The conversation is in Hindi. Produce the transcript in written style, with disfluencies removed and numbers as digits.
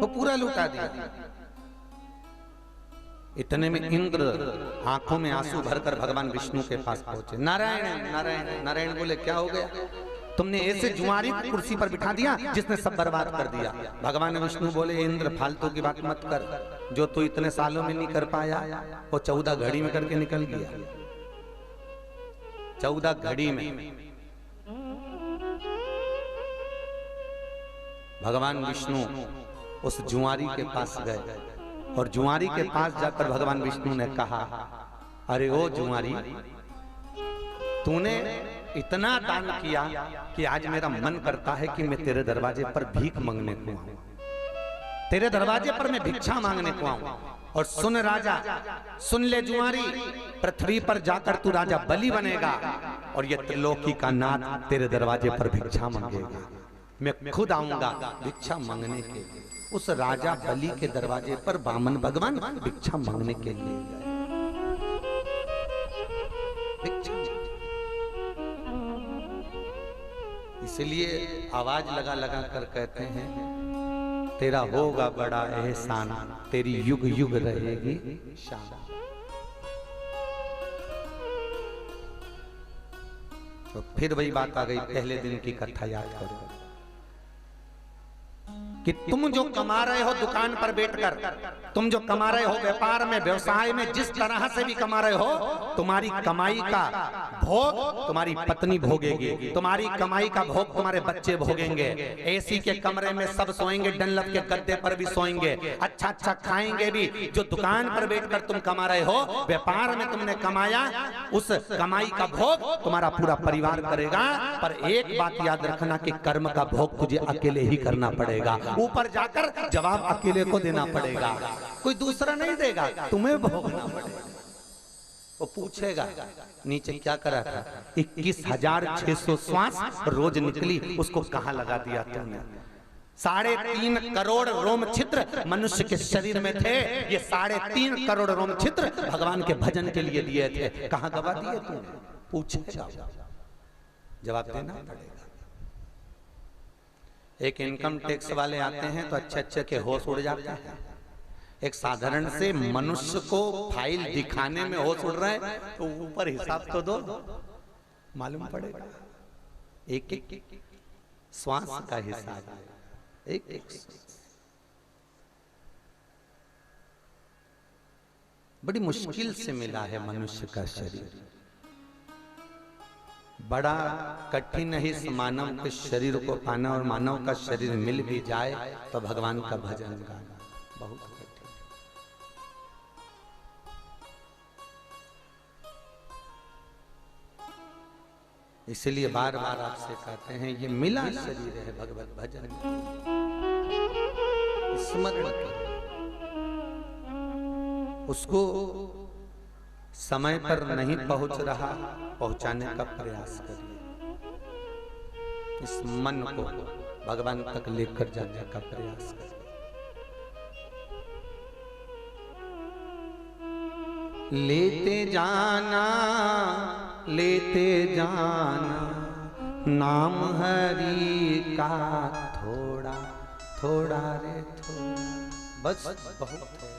वो पूरा लुटा दिया। इतने में इंद्र आंखों में आंसू भरकर भगवान विष्णु के पास पहुंचे। नारायण नारायण नारायण बोले, क्या हो गया? तुमने ऐसे जुआरी को कुर्सी पर बिठा दिया जिसने सब बर्बाद कर दिया। भगवान विष्णु बोले, इंद्र फालतू की बात मत कर, जो तू इतने सालों में नहीं कर पाया वो 14 घड़ी में करके निकल गया। 14 घड़ी में भगवान विष्णु उस जुआरी के पास गए और जुआरी के पास जाकर भगवान विष्णु ने कहा, अरे ओ जुआरी, तूने इतना दान किया कि आज मेरा मन करता है कि मैं तेरे दरवाजे पर भीख मांगने को आऊं, तेरे दरवाजे पर मैं भिक्षा मांगने को आऊं। और सुन राजा, सुन ले जुआरी, पृथ्वी पर जाकर तू राजा बलि बनेगा और ये त्रिलोकी का नाथ तेरे दरवाजे पर भिक्षा मांगेगा। मैं खुद आऊंगा भिक्षा मांगने के लिए। उस राजा बलि के दरवाजे पर वामन भगवान भिक्षा मांगने के लिए गए। इसलिए आवाज लगा लगा कर कहते हैं, तेरा होगा बड़ा एहसान, तेरी युग युग रहेगी शान। तो फिर वही बात आ गई, पहले दिन की कथा याद करो कि तुम जो कमा रहे हो दुकान पर बैठकर, तुम जो कमा रहे हो व्यापार में, व्यवसाय में, जिस तरह से भी कमा रहे हो, तुम्हारी कमाई का भोग तुम्हारी पत्नी भोगेगी, तुम्हारी कमाई का भोग तुम्हारे बच्चे भोगेंगे। एसी के कमरे में सब सोएंगे, डनलप के गद्दे पर भी सोएंगे, अच्छा अच्छा खाएंगे भी। जो दुकान पर बैठकर तुम कमा रहे हो, व्यापार में तुमने कमाया, उस कमाई का भोग तुम्हारा पूरा परिवार करेगा। पर एक बात याद रखना कि कर्म का भोग तुझे अकेले ही करना पड़ेगा। ऊपर जाकर जवाब अकेले को देना पड़ेगा, कोई दूसरा नहीं देगा, तुम्हें भोगना पड़ेगा। वो पूछेगा नीचे क्या करा था, 21,600 श्वास रोज निकली, उसको कहां लगा दिया तुमने? 3.5 करोड़ रोम छिद्र मनुष्य के शरीर में थे, ये 3.5 करोड़ रोम छिद्र भगवान के भजन के लिए दिए थे, कहां गवा दिए तुमने? पूछेगा, जवाब देना पड़ेगा। एक इनकम टैक्स वाले आते हैं तो अच्छे अच्छे के होश उड़ जाते हैं। एक साधारण से मनुष्य को फाइल दिखाने में होश उड़ रहा है तो ऊपर हिसाब तो दो, मालूम पड़ेगा। एक एक श्वास का हिसाब, एक एक बड़ी मुश्किल से मिला है मनुष्य का शरीर। बड़ा कठिन है इस मानव के शरीर को पाना, और मानव का शरीर मिल भी जाए तो भगवान का भजन गाना बहुत कठिन। इसलिए बार बार आपसे कहते हैं, ये मिला शरीर है भगवत भजन, स्मरण करें उसको। समय पर नहीं पहुंच रहा, पहुंचाने का प्रयास करिए। इस मन को भगवान तक लेकर जाने का प्रयास करिए। लेते जाना नाम हरि का, थोड़ा थोड़ा रे थोड़ा, बस बहुत है।